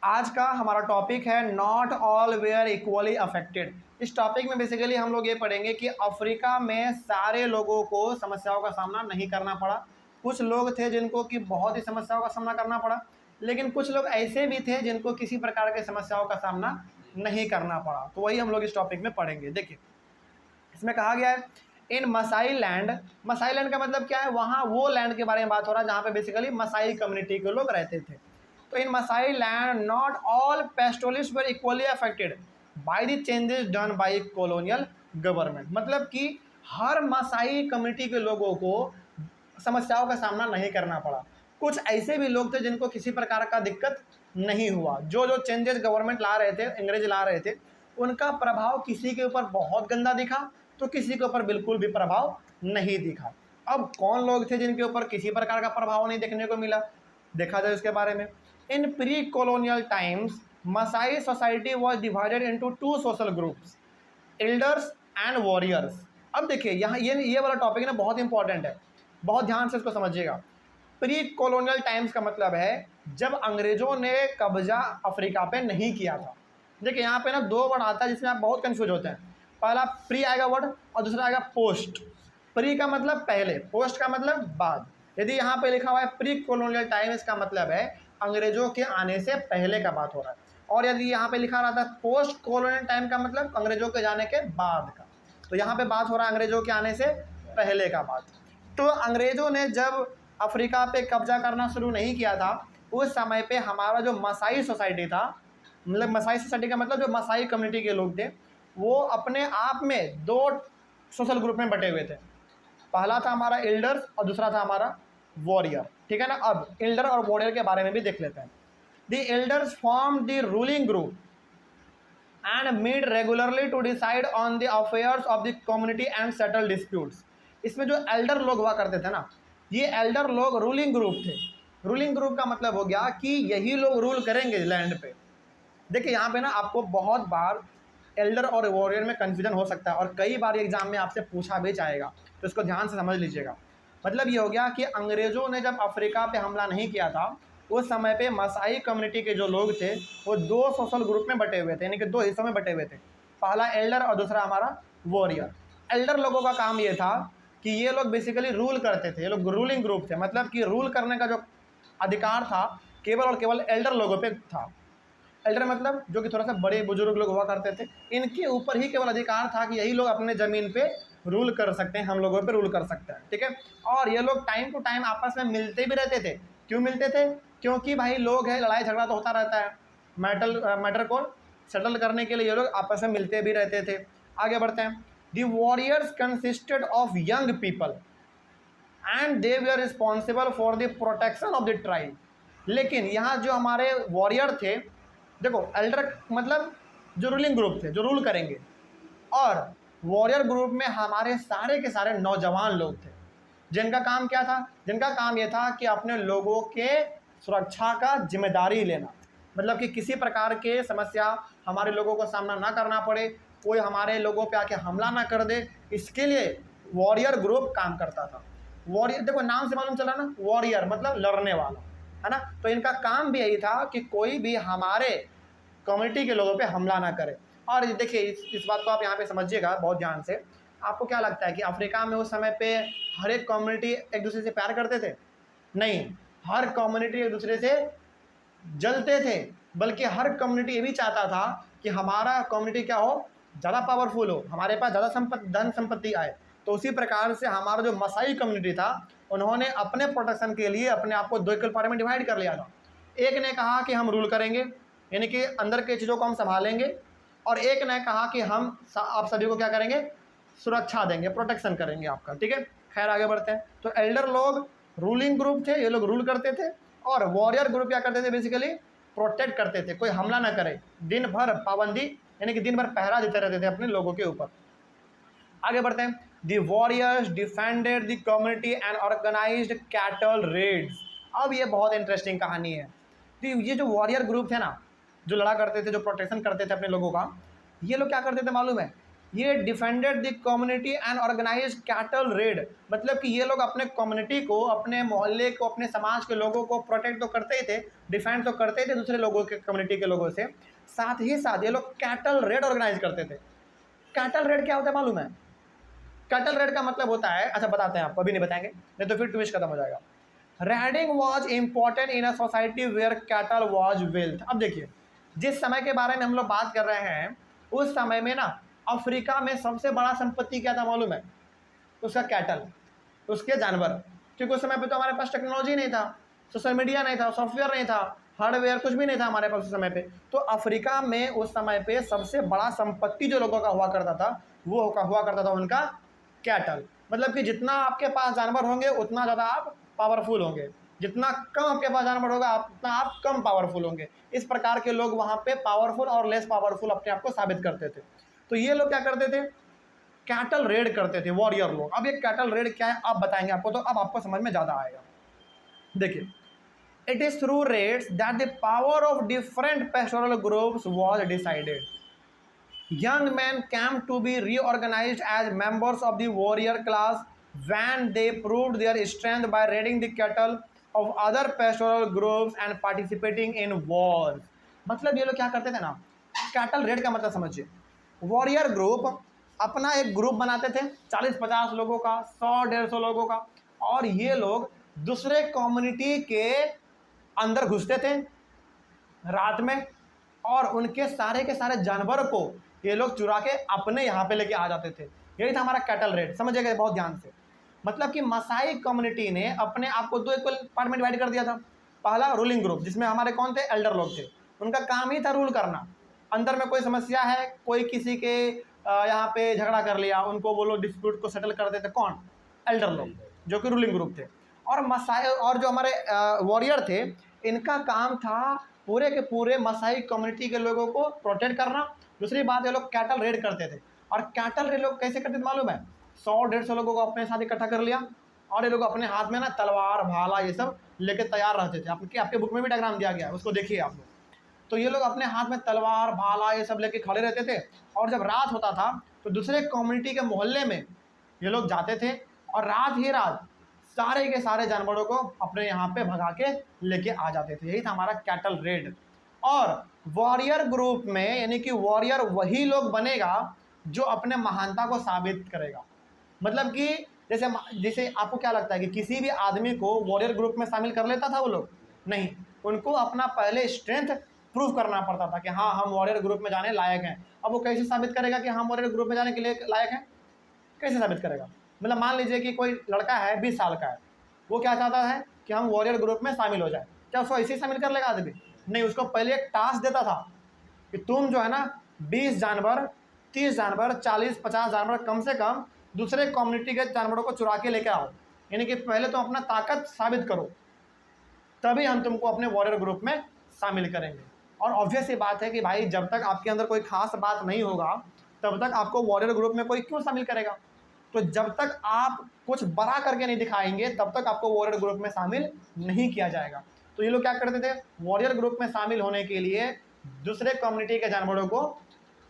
आज का हमारा टॉपिक है not all were equally affected. इस टॉपिक में बेसिकली हम लोग ये पढ़ेंगे कि अफ्रीका में सारे लोगों को समस्याओं का सामना नहीं करना पड़ा। कुछ लोग थे जिनको कि बहुत ही समस्याओं का सामना करना पड़ा, लेकिन कुछ लोग ऐसे भी थे जिनको किसी प्रकार के समस्याओं का सामना नहीं करना पड़ा। तो वही हम लोग इस टॉपिक में पढ़ेंगे। देखिए, इसमें कहा गया है इन मसाई लैंड। मसाई लैंड का मतलब क्या है? वहाँ वो लैंड के बारे में बात हो रहा है जहाँ पे बेसिकली मसाई कम्युनिटी के लोग रहते थे। तो in Maasai land not all pastoralists were equally affected by the changes done by colonial government. मतलब कि हर मसाई कम्युनिटी के लोगों को समस्याओं का सामना नहीं करना पड़ा। कुछ ऐसे भी लोग थे जिनको किसी प्रकार का दिक्कत नहीं हुआ। जो जो चेंजेस गवर्नमेंट ला रहे थे, अंग्रेज ला रहे थे, उनका प्रभाव किसी के ऊपर बहुत गंदा दिखा तो किसी के ऊपर बिल्कुल भी प्रभाव नहीं दिखा। अब कौन लोग थे जिनके ऊपर किसी प्रकार का प्रभाव नहीं देखने को मिला, देखा जाए इसके बारे में। In precolonial times Maasai society was divided into two social groups, elders and warriors. अब देखिए यहाँ ये वाला टॉपिक ना बहुत इंपॉर्टेंट है, बहुत ध्यान से इसको समझिएगा। प्री कॉलोनियल टाइम्स का मतलब है जब अंग्रेजों ने कब्जा अफ्रीका पे नहीं किया था। देखिए यहाँ पे ना दो वर्ड आता है जिसमें आप बहुत कंफ्यूज होते हैं। पहला प्री आएगा वर्ड और दूसरा आएगा पोस्ट। प्री का मतलब पहले, पोस्ट का मतलब बाद। यदि यहाँ पे लिखा हुआ है प्री कॉलोनियल टाइम, इसका मतलब है अंग्रेजों के आने से पहले का बात हो रहा है। और यदि यहाँ पे लिखा रहता है पोस्ट कॉलोनियल टाइम का मतलब अंग्रेजों के जाने के बाद का। तो यहाँ पे बात हो रहा है अंग्रेजों के आने से पहले का बात। तो अंग्रेजों ने जब अफ्रीका पे कब्जा करना शुरू नहीं किया था, उस समय पे हमारा जो मसाई सोसाइटी था, मतलब मसाई सोसाइटी का मतलब जो मसाई कम्युनिटी के लोग थे, वो अपने आप में दो सोशल ग्रुप में बटे हुए थे। पहला था हमारा एल्डर्स और दूसरा था हमारा वॉरियर। ठीक है ना। अब एल्डर और वॉरियर के बारे में भी देख लेते हैं। The elders form the ruling group and meet regularly to decide on the affairs of the community and settle disputes. इसमें जो एल्डर लोग हुआ करते थे ना, ये एल्डर लोग रूलिंग ग्रुप थे। रूलिंग ग्रुप का मतलब हो गया कि यही लोग रूल करेंगे लैंड पे। देखिए यहाँ पे ना आपको बहुत बार एल्डर और वॉरियर में कन्फ्यूजन हो सकता है और कई बार एग्जाम में आपसे पूछा भी जाएगा, तो इसको ध्यान से समझ लीजिएगा। मतलब ये हो गया कि अंग्रेज़ों ने जब अफ्रीका पे हमला नहीं किया था, उस समय पे मसाई कम्युनिटी के जो लोग थे वो दो सोशल ग्रुप में बटे हुए थे, यानी कि दो हिस्सों में बटे हुए थे। पहला एल्डर और दूसरा हमारा वॉरियर। एल्डर लोगों का काम ये था कि ये लोग बेसिकली रूल करते थे, ये लोग रूलिंग ग्रुप थे। मतलब कि रूल करने का जो अधिकार था केवल और केवल एल्डर लोगों पे था। एल्डर मतलब जो कि थोड़ा सा बड़े बुजुर्ग लोग हुआ करते थे, इनके ऊपर ही केवल अधिकार था कि यही लोग अपने ज़मीन पे रूल कर सकते हैं, हम लोगों पे रूल कर सकते हैं। ठीक है। और ये लोग टाइम टू टाइम आपस में मिलते भी रहते थे। क्यों मिलते थे? क्योंकि भाई लोग हैं, लड़ाई झगड़ा तो होता रहता है, मैटर को सेटल करने के लिए ये लोग आपस में मिलते भी रहते थे। आगे बढ़ते हैं। The warriors consisted of young people and they were responsible for the protection of the tribe. लेकिन यहाँ जो हमारे वॉरियर थे, देखो एल्डर मतलब जो रूलिंग ग्रुप थे, जो रूल करेंगे, और वॉरियर ग्रुप में हमारे सारे के सारे नौजवान लोग थे जिनका काम क्या था? जिनका काम ये था कि अपने लोगों के सुरक्षा का जिम्मेदारी लेना। मतलब कि किसी प्रकार के समस्या हमारे लोगों को सामना ना करना पड़े, कोई हमारे लोगों पे आके हमला ना कर दे, इसके लिए वॉरियर ग्रुप काम करता था। वॉरियर, देखो नाम से मालूम चला ना, वॉरियर मतलब लड़ने वाला, है ना। तो इनका काम भी यही था कि कोई भी हमारे कम्युनिटी के लोगों पे हमला ना करे। और देखिए इस बात को आप यहाँ पे समझिएगा बहुत ध्यान से। आपको क्या लगता है कि अफ्रीका में उस समय पे हर एक कम्युनिटी एक दूसरे से प्यार करते थे? नहीं, हर कम्युनिटी एक दूसरे से जलते थे। बल्कि हर कम्युनिटी ये भी चाहता था कि हमारा कम्युनिटी क्या हो, ज़्यादा पावरफुल हो, हमारे पास ज़्यादा धन संपत्ति आए। तो उसी प्रकार से हमारा जो मसाई कम्युनिटी था, उन्होंने अपने प्रोटेक्शन के लिए अपने आप को दो इक्वल पार्ट में डिवाइड कर लिया था। एक ने कहा कि हम रूल करेंगे, यानी कि अंदर के चीज़ों को हम संभालेंगे, और एक ने कहा कि हम आप सभी को क्या करेंगे, सुरक्षा देंगे, प्रोटेक्शन करेंगे आपका। ठीक है। खैर आगे बढ़ते हैं। तो एल्डर लोग रूलिंग ग्रुप थे, ये लोग रूल करते थे, और वॉरियर ग्रुप क्या करते थे, बेसिकली प्रोटेक्ट करते थे, कोई हमला ना करे। दिन भर पाबंदी, यानी कि दिन भर पहरा देते रहते थे अपने लोगों के ऊपर। आगे बढ़ते हैं। The warriors defended the community and organised cattle raids. अब ये बहुत इंटरेस्टिंग कहानी है। तो ये जो वॉरियर ग्रुप थे ना, जो लड़ा करते थे, जो प्रोटेक्शन करते थे अपने लोगों का, ये लोग क्या करते थे मालूम है? ये defended the community and organise cattle raid, मतलब कि ये लोग अपने कम्युनिटी को, अपने मोहल्ले को, अपने समाज के लोगों को प्रोटेक्ट तो करते ही थे, डिफेंड तो करते थे दूसरे लोगों के, कम्युनिटी के लोगों से, साथ ही साथ ये लोग कैटल रेड ऑर्गेनाइज करते थे। कैटल रेड क्या होता है मालूम है? कैटल रेड का मतलब होता है, अच्छा बताते हैं आपको, अभी नहीं बताएंगे नहीं तो फिर ट्विस्ट खत्म हो जाएगा। Raiding was important in a society where cattle was wealth. अब देखिए, जिस समय के बारे में हम लोग बात कर रहे हैं, उस समय में ना अफ्रीका में सबसे बड़ा संपत्ति क्या था मालूम है? उसका कैटल, उसके जानवर। क्योंकि उस समय पे तो हमारे पास टेक्नोलॉजी नहीं था, सोशल मीडिया नहीं था, सॉफ्टवेयर नहीं था, हार्डवेयर कुछ भी नहीं था हमारे पास उस समय पे। तो अफ्रीका में उस समय पे सबसे बड़ा संपत्ति जो लोगों का हुआ करता था, वो हुआ करता था उनका कैटल। मतलब कि जितना आपके पास जानवर होंगे उतना ज़्यादा आप पावरफुल होंगे, जितना कम आपके पास जानवर होगा उतना आप कम पावरफुल होंगे। इस प्रकार के लोग वहाँ पे पावरफुल और लेस पावरफुल अपने आप को साबित करते थे। तो ये लोग क्या करते थे? कैटल रेड करते थे, वॉरियर लोग। अब ये कैटल रेड क्या है आप बताएंगे आपको, तो अब आपको समझ में ज़्यादा आएगा। देखिए, it is through raids that the power of different pastoral groups was decided. Young men came to be reorganized as members of the warrior class when they proved their strength by raiding the cattle of other pastoral groups and participating in wars. मतलब ये लोग क्या करते थे ना, cattle red का मतलब समझिए, वॉरियर ग्रुप अपना एक ग्रुप बनाते थे 40-50 लोगों का, 100-150 लोगों का, और ये लोग दूसरे कम्युनिटी के अंदर घुसते थे रात में, और उनके सारे के सारे जानवर को ये लोग चुरा के अपने यहाँ पे लेके आ जाते थे। यही था हमारा कैटल रेड, समझिएगा बहुत ध्यान से। मतलब कि मसाई कम्युनिटी ने अपने आप को दो इक्वल पार्ट में डिवाइड कर दिया था। पहला रूलिंग ग्रुप, जिसमें हमारे कौन थे? एल्डर लोग थे। उनका काम ही था रूल करना। अंदर में कोई समस्या है, कोई किसी के यहाँ पे झगड़ा कर लिया, उनको वो लोग डिस्प्यूट को सेटल करते थे। कौन? एल्डर लोग, जो कि रूलिंग ग्रुप थे। और मसाई और जो हमारे वॉरियर थे, इनका काम था पूरे के पूरे मसाई कम्युनिटी के लोगों को प्रोटेक्ट करना। दूसरी बात, ये लोग कैटल रेड करते थे। और कैटल रेड लोग कैसे करते थे मालूम है? 100-150 लोगों को अपने साथ इकट्ठा कर लिया, और ये लोग अपने हाथ में ना तलवार, भाला ये सब लेके तैयार रहते थे। आपके बुक में भी डायग्राम दिया गया है, उसको देखिए आप लोग। तो ये लोग अपने हाथ में तलवार, भाला ये सब लेके खड़े रहते थे, और जब रात होता था तो दूसरे कम्युनिटी के मोहल्ले में ये लोग जाते थे, और रात ही रात सारे के सारे जानवरों को अपने यहाँ पे भगा के लेके आ जाते थे। यही था हमारा कैटल रेड। और वॉरियर ग्रुप में, यानी कि वॉरियर वही लोग बनेगा जो अपने महानता को साबित करेगा। मतलब कि जैसे जैसे आपको क्या लगता है कि किसी भी आदमी को वॉरियर ग्रुप में शामिल कर लेता था वो लोग? नहीं, उनको अपना पहले स्ट्रेंथ प्रूव करना पड़ता था कि हाँ हम वॉरियर ग्रुप में जाने लायक हैं। अब वो कैसे साबित करेगा कि हम वॉरियर ग्रुप में जाने के लिए लायक हैं? कैसे साबित करेगा? मतलब मान लीजिए कि कोई लड़का है 20 साल का है, वो क्या चाहता है कि हम वॉरियर ग्रुप में शामिल हो जाए, क्या उसको ऐसे ही शामिल कर लेगा आदमी? नहीं, उसको पहले एक टास्क देता था कि तुम जो है ना 20 जानवर, 30 जानवर, 40-50 जानवर कम से कम दूसरे कम्युनिटी के जानवरों को चुरा के लेकर आओ। यानी कि पहले तो अपना ताकत साबित करो, तभी हम तुमको अपने वॉरियर ग्रुप में शामिल करेंगे। और ऑब्वियस ये बात है कि भाई जब तक आपके अंदर कोई खास बात नहीं होगा तब तक आपको वॉरियर ग्रुप में कोई क्यों शामिल करेगा? तो जब तक आप कुछ बड़ा करके नहीं दिखाएंगे तब तक आपको वॉरियर ग्रुप में शामिल नहीं किया जाएगा। तो ये लोग क्या करते थे? वॉरियर ग्रुप में शामिल होने के लिए दूसरे कम्युनिटी के जानवरों को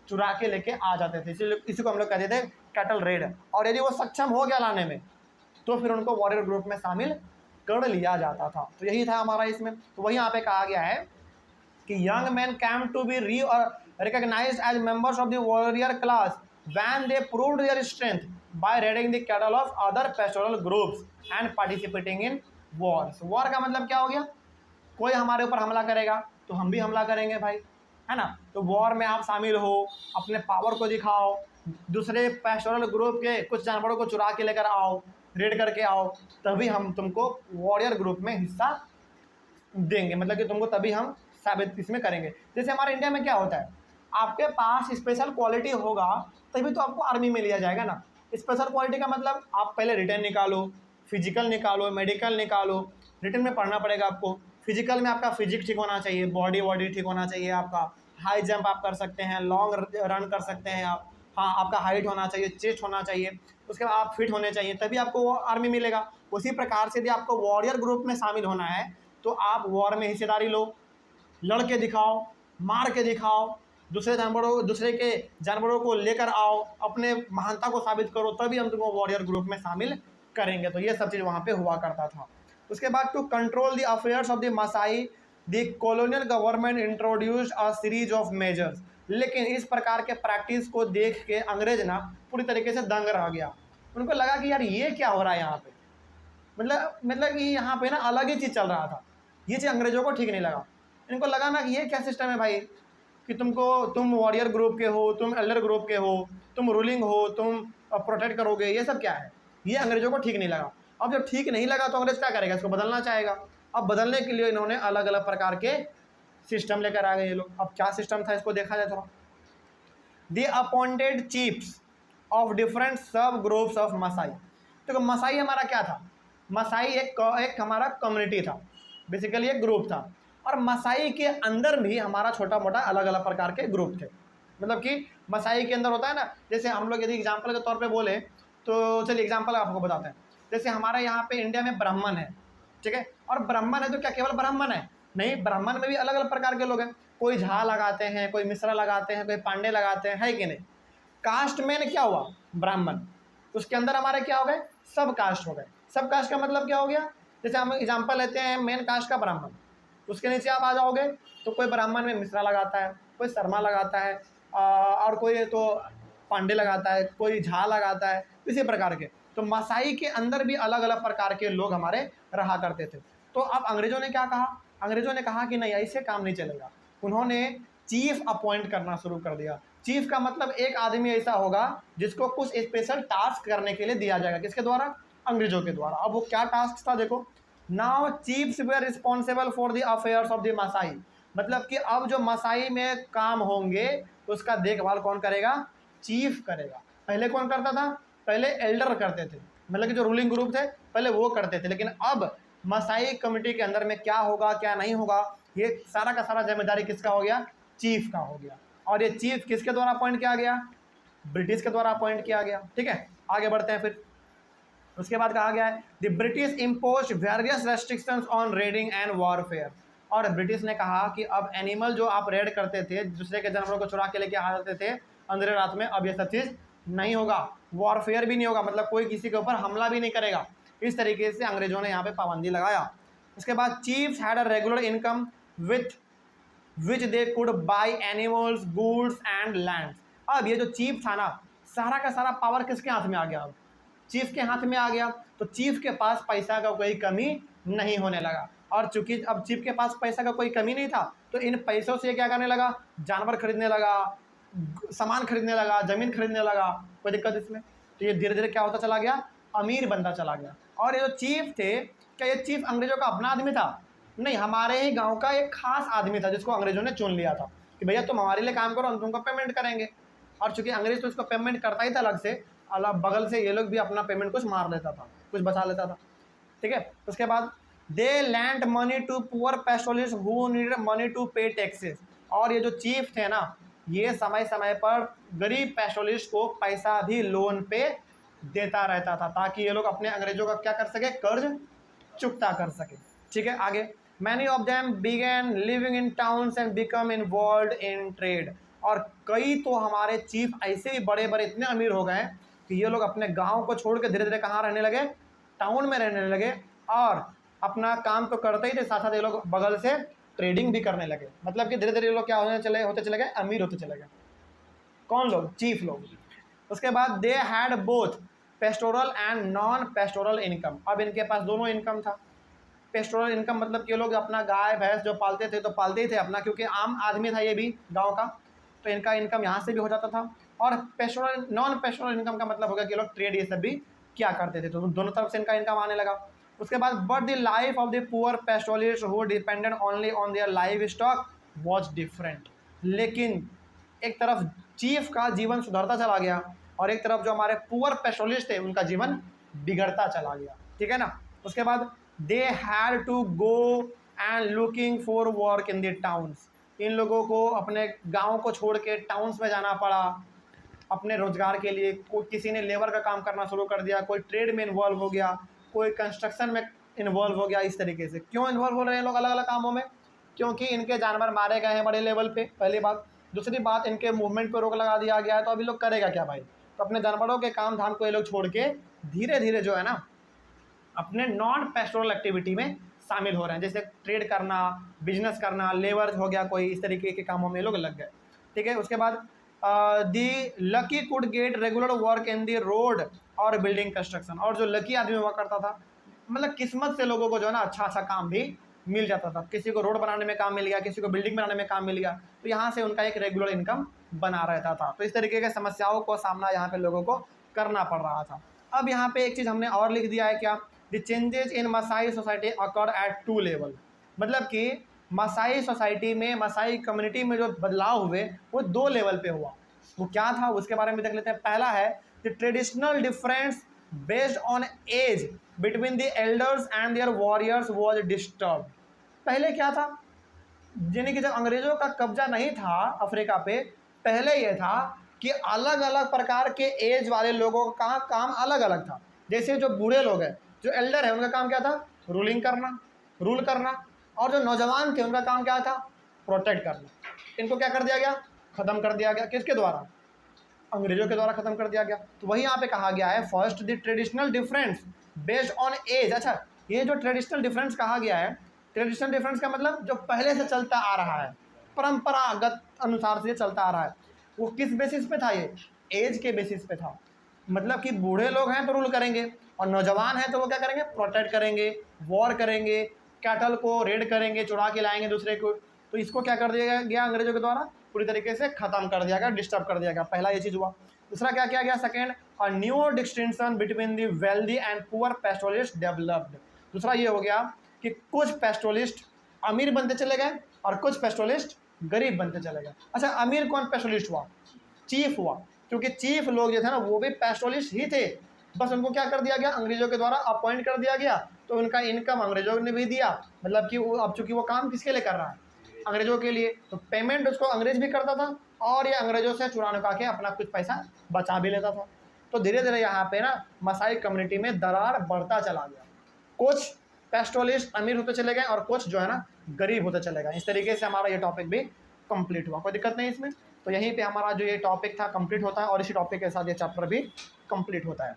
चुरा के लेके आ जाते थे। इसी को हम लोग कहते थे कैटल रेड। और यदि वो सक्षम हो गया लाने में तो फिर उनको वॉरियर ग्रुप में शामिल कर लिया जाता था। तो यही था हमारा इसमें। तो वही यहाँ पे कहा गया है कि young man came to be recognized as members of the warrior class when they proved their strength by raiding the cattle of other pastoral groups and participating in wars. war का मतलब क्या हो गया? कोई हमारे ऊपर हमला करेगा तो हम भी हमला करेंगे भाई, है ना? तो वॉर में आप शामिल हो, अपने पावर को दिखाओ, दूसरे पेस्टोरल ग्रुप के कुछ जानवरों को चुरा के लेकर आओ, रेड करके आओ, तभी हम तुमको वॉरियर ग्रुप में हिस्सा देंगे। मतलब कि तुमको तभी हम साबित इसमें करेंगे। जैसे हमारे इंडिया में क्या होता है, आपके पास स्पेशल क्वालिटी होगा तभी तो आपको आर्मी में लिया जाएगा ना। स्पेशल क्वालिटी का मतलब आप पहले रिटर्न निकालो, फिजिकल निकालो, मेडिकल निकालो। रिटर्न में पढ़ना पड़ेगा आपको, फिजिकल में आपका फिजिक्स ठीक होना चाहिए, बॉडी ठीक होना चाहिए, आपका हाई जंप आप कर सकते हैं, लॉन्ग रन कर सकते हैं आप, हाँ आपका हाइट होना चाहिए, चेस्ट होना चाहिए, उसके बाद आप फिट होने चाहिए, तभी आपको वो आर्मी मिलेगा। उसी प्रकार से यदि आपको वॉरियर ग्रुप में शामिल होना है तो आप वॉर में हिस्सेदारी लो, लड़ के दिखाओ, मार के दिखाओ, दूसरे के जानवरों को लेकर आओ, अपने महानता को साबित करो, तभी हम तुमको वॉरियर ग्रुप में शामिल करेंगे। तो ये सब चीज़ वहाँ पे हुआ करता था। उसके बाद to control the affairs of the Maasai the colonial government introduced a series of measures. लेकिन इस प्रकार के प्रैक्टिस को देख के अंग्रेज ना पूरी तरीके से दंग रह गया। उनको लगा कि यार ये क्या हो रहा है यहाँ पे, मतलब कि यहाँ पे ना अलग ही चीज़ चल रहा था। ये चीज़ अंग्रेजों को ठीक नहीं लगा। इनको लगा ना कि ये क्या सिस्टम है भाई, कि तुम वॉरियर ग्रुप के हो, तुम एल्डर ग्रुप के हो, तुम रूलिंग हो, तुम प्रोटेक्ट करोगे, ये सब क्या है। ये अंग्रेजों को ठीक नहीं लगा। अब जब ठीक नहीं लगा तो अंग्रेज क्या करेगा, इसको बदलना चाहेगा। अब बदलने के लिए इन्होंने अलग अलग प्रकार के सिस्टम लेकर आ गए ये लोग। अब क्या सिस्टम था इसको देखा जाए थोड़ा। The appointed chiefs of different सब ग्रुप्स ऑफ मसाई। तो मसाई हमारा क्या था, मसाई एक हमारा कम्युनिटी था, बेसिकली एक ग्रुप था। और मसाई के अंदर भी हमारा छोटा मोटा अलग अलग प्रकार के ग्रुप थे। मतलब कि मसाई के अंदर होता है ना, जैसे हम लोग यदि एग्जाम्पल के तौर पे बोले तो चलिए एग्जाम्पल आपको बताते हैं। जैसे हमारे यहाँ पे इंडिया में ब्राह्मण है, ठीक है, और ब्राह्मण है तो क्या केवल ब्राह्मण है, नहीं, ब्राह्मण में भी अलग अलग प्रकार के लोग हैं। कोई झा लगाते हैं, कोई मिश्रा लगाते हैं, कोई पांडे लगाते हैं, है कि नहीं। कास्ट में क्या हुआ, ब्राह्मण, उसके अंदर हमारे क्या हो गए, सब कास्ट हो गए। सब कास्ट का मतलब क्या हो गया, जैसे हम एग्जाम्पल लेते हैं मेन कास्ट का ब्राह्मण, उसके नीचे आप आ जाओगे तो कोई ब्राह्मण में मिश्रा लगाता है, कोई शर्मा लगाता है, और कोई तो पांडे लगाता है, कोई झा लगाता है, इसी प्रकार के। तो मसाई के अंदर भी अलग अलग प्रकार के लोग हमारे रहा करते थे। तो अब अंग्रेजों ने क्या कहा, अंग्रेजों ने कहा कि नहीं ऐसे काम नहीं चलेगा। उन्होंने चीफ अपॉइंट करना शुरू कर दिया। चीफ का मतलब एक आदमी ऐसा होगा जिसको कुछ स्पेशल टास्क करने के लिए दिया जाएगा, किसके द्वारा, अंग्रेजों के द्वारा। अब वो क्या टास्क था देखो, now chiefs were responsible for the affairs of the Maasai. मतलब कि अब जो मसाई में काम होंगे उसका देखभाल कौन करेगा, चीफ करेगा। पहले कौन करता था, पहले एल्डर करते थे, मतलब कि जो रूलिंग ग्रुप थे पहले वो करते थे। लेकिन अब मसाई कमेटी के अंदर में क्या होगा क्या नहीं होगा, ये सारा का सारा जिम्मेदारी किसका हो गया, चीफ का हो गया। और ये चीफ किसके द्वारा अपॉइंट किया गया, ब्रिटिश के द्वारा अपॉइंट किया गया। ठीक है, आगे बढ़ते हैं। फिर उसके बाद कहा गया है the British impose various restrictions on raiding and warfare. और ब्रिटिश ने कहा कि अब एनिमल जो आप रेड करते थे, दूसरे के जानवरों को चुरा के लेके आ जाते थे अंधेरे रात में, अब ये सब चीज़ नहीं होगा, वॉरफेयर भी नहीं होगा, मतलब कोई किसी के ऊपर हमला भी नहीं करेगा। इस तरीके से अंग्रेजों ने यहाँ पे पाबंदी लगाया। उसके बाद chiefs had a regular income with which they could by animals, goods and lands. अब ये जो चीफ था ना, सारा का सारा पावर किसके हाथ में आ गया, अब चीफ के हाथ में आ गया। तो चीफ के पास पैसा का कोई कमी नहीं होने लगा। और चूंकि अब चीफ के पास पैसा का कोई कमी नहीं था तो इन पैसों से क्या करने लगा, जानवर खरीदने लगा, सामान खरीदने लगा, जमीन खरीदने लगा, कोई दिक्कत इसमें। तो ये धीरे धीरे क्या होता चला गया, अमीर बनता चला गया। और ये जो चीफ थे, क्या ये चीफ अंग्रेजों का अपना आदमी था, नहीं, हमारे ही गांव का एक खास आदमी था जिसको अंग्रेजों ने चुन लिया था कि भैया तुम हमारे लिए काम करो, हम तुमको पेमेंट करेंगे। और चूंकि अंग्रेज तो इसको पेमेंट करता ही था अलग से, अलग बगल से ये लोग भी अपना पेमेंट कुछ मार लेता था, कुछ बचा लेता था। ठीक है, उसके बाद they lend money to poor pastoralists who need money to pay taxes. और ये जो चीफ थे ना, ये समय समय पर गरीब पेस्टोलिस्ट को पैसा भी लोन पे देता रहता था ताकि ये लोग अपने अंग्रेजों का क्या कर सके, कर्ज चुकता कर सके। ठीक है, आगे many of them begin living in towns and become involve in trade. और कई तो हमारे चीफ ऐसे ही बड़े बड़े इतने अमीर हो गए कि ये लोग अपने गांव को छोड़ के धीरे धीरे कहाँ रहने लगे, टाउन में रहने लगे। और अपना काम तो करते ही थे, साथ साथ ये लोग बगल से ट्रेडिंग भी करने लगे। मतलब कि धीरे धीरे ये लोग क्या होते चले गए, अमीर होते चले गए। कौन लोग, चीफ लोग। उसके बाद they had both pastoral and non pastoral income. अब इनके पास दोनों इनकम था। पेस्टोरल इनकम मतलब कि ये लोग अपना गाय भैंस जो पालते थे तो पालते ही थे अपना, क्योंकि आम आदमी था ये भी गांव का, तो इनका इनकम यहाँ से भी हो जाता था। और पेस्टोरल नॉन पेस्टोरल इनकम का मतलब हो गया कि लोग ट्रेड ये सब भी क्या करते थे, तो दोनों तरफ से इनका इनकम आने लगा। उसके बाद but the life of the poor pastoralists who depended only on their life stock was different. लेकिन एक तरफ चीफ का जीवन सुधरता चला गया और एक तरफ जो हमारे पुअर पेस्टोलिस्ट थे उनका जीवन बिगड़ता चला गया। ठीक है ना। उसके बाद they had to go and looking for work in the towns. इन लोगों को अपने गांव को छोड़ के टाउन्स में जाना पड़ा अपने रोजगार के लिए। कोई किसी ने लेबर का काम करना शुरू कर दिया, कोई ट्रेड में इन्वॉल्व हो गया, कोई कंस्ट्रक्शन में इन्वॉल्व हो गया। इस तरीके से क्यों इन्वॉल्व हो रहे हैं लोग अलग अलग कामों में, क्योंकि इनके जानवर मारे गए हैं बड़े लेवल पे, पहली बात। दूसरी बात, इनके मूवमेंट पर रोक लगा दिया गया है, तो अभी लोग करेगा क्या भाई? तो अपने जानवरों के काम धाम को ये लोग छोड़ के धीरे धीरे जो है ना अपने नॉन पेस्टोरल एक्टिविटी में शामिल हो रहे हैं, जैसे ट्रेड करना, बिजनेस करना, लेबर हो गया कोई, इस तरीके के कामों में लोग लग गए। ठीक है, उसके बाद the lucky could get regular work in the road और बिल्डिंग कंस्ट्रक्शन, और जो लकी आदमी हुआ करता था, मतलब किस्मत से लोगों को जो है ना अच्छा अच्छा काम भी मिल जाता था। किसी को रोड बनाने में काम मिल गया, किसी को बिल्डिंग बनाने में काम मिल गया, तो यहाँ से उनका एक रेगुलर इनकम बना रहता था। तो इस तरीके के समस्याओं को सामना यहाँ पे लोगों को करना पड़ रहा था। अब यहाँ पे एक चीज़ हमने और लिख दिया है, क्या? The changes in Maasai society occur at 2 level, मतलब कि मसाई सोसाइटी में, मसाई कम्युनिटी में जो बदलाव हुए वो 2 लेवल पे हुआ। वो क्या था उसके बारे में देख लेते हैं। पहला है the traditional difference based on age between the elders and their warriors was disturb. पहले क्या था, यानी कि जब अंग्रेजों का कब्जा नहीं था अफ्रीका पे, पहले यह था कि अलग अलग प्रकार के एज वाले लोगों का काम अलग अलग था। जैसे जो बूढ़े लोग हैं, जो एल्डर है, उनका काम क्या था? रूलिंग करना, रूल करना। और जो नौजवान थे उनका काम क्या था? प्रोटेक्ट करना। इनको क्या कर दिया गया? खत्म कर दिया गया। किसके द्वारा? अंग्रेजों के द्वारा खत्म कर दिया गया। तो वही यहाँ पे कहा गया है, first the traditional difference based on age. अच्छा, ये जो ट्रेडिशनल डिफरेंस कहा गया है, ट्रेडिशनल डिफरेंस का मतलब जो पहले से चलता आ रहा है, परंपरागत अनुसार से चलता आ रहा है, वो किस बेसिस पे था? ये एज के बेसिस पे था। मतलब कि बूढ़े लोग हैं तो रूल करेंगे, और नौजवान हैं तो वो क्या करेंगे? प्रोटेक्ट करेंगे, वॉर करेंगे, कैटल को रेड करेंगे, चुरा के लाएंगे दूसरे को। तो इसको क्या कर दिया गया अंग्रेजों के द्वारा? पूरी तरीके से खत्म कर दिया गया, डिस्टर्ब कर दिया गया। पहला ये चीज़ हुआ। दूसरा क्या किया गया? Second, a new distinction between the wealthy and poor pastoralist developed. दूसरा ये हो गया कि कुछ पेस्टोरलिस्ट अमीर बनते चले गए और कुछ पेस्टोरलिस्ट गरीब बनते चले गए। अच्छा, अमीर कौन पेस्टोरलिस्ट हुआ? चीफ हुआ, क्योंकि चीफ लोग जो थे ना वो भी पेस्टोरलिस्ट ही थे। बस उनको क्या कर दिया गया? अंग्रेजों के द्वारा अपॉइंट कर दिया गया, तो उनका इनकम अंग्रेजों ने भी दिया। मतलब कि वो अब चूंकि वो काम किसके लिए कर रहा है? अंग्रेजों के लिए, तो पेमेंट उसको अंग्रेज भी करता था, और ये अंग्रेजों से चुरा नुका के अपना कुछ पैसा बचा भी लेता था। तो धीरे धीरे यहाँ पे ना मसाई कम्युनिटी में दरार बढ़ता चला गया। कुछ पेस्टोरलिस्ट अमीर होते चले गए और कुछ जो है ना गरीब होते चले गए। इस तरीके से हमारा ये टॉपिक भी कंप्लीट हुआ। कोई दिक्कत नहीं इसमें। तो यहीं पे हमारा जो ये टॉपिक था कंप्लीट होता है, और इसी टॉपिक के साथ ये चैप्टर भी कंप्लीट होता है।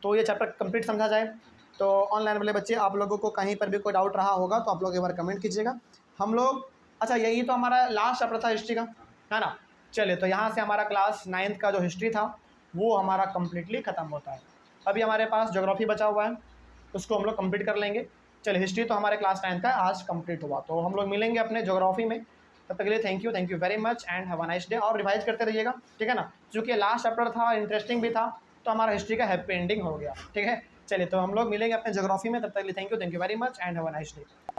तो ये चैप्टर कंप्लीट समझा जाए तो ऑनलाइन वाले बच्चे, आप लोगों को कहीं पर भी कोई डाउट रहा होगा तो आप लोग एक बार कमेंट कीजिएगा। हम लोग, अच्छा यही तो हमारा लास्ट चैप्टर था हिस्ट्री का, है ना? चलिए, तो यहाँ से हमारा क्लास 9th का जो हिस्ट्री था वो हमारा कम्प्लीटली ख़त्म होता है। अभी हमारे पास ज्योग्राफी बचा हुआ है, उसको हम लोग कंप्लीट कर लेंगे। चलिए, हिस्ट्री तो हमारे क्लास 9th का आज कंप्लीट हुआ, तो हम लोग मिलेंगे अपने ज्योग्राफी में। तब तक के लिए thank you very much and have a nice day. और रिवाइज करते रहिएगा, ठीक है ना? क्योंकि लास्ट चैप्टर था, इंटरेस्टिंग भी था, तो हमारा हिस्ट्री का हैप्पी एंडिंग हो गया। ठीक है, चलिए तो हम लोग मिलेंगे अपने ज्योग्राफी में। तब तक के लिए thank you very much and have a nice day.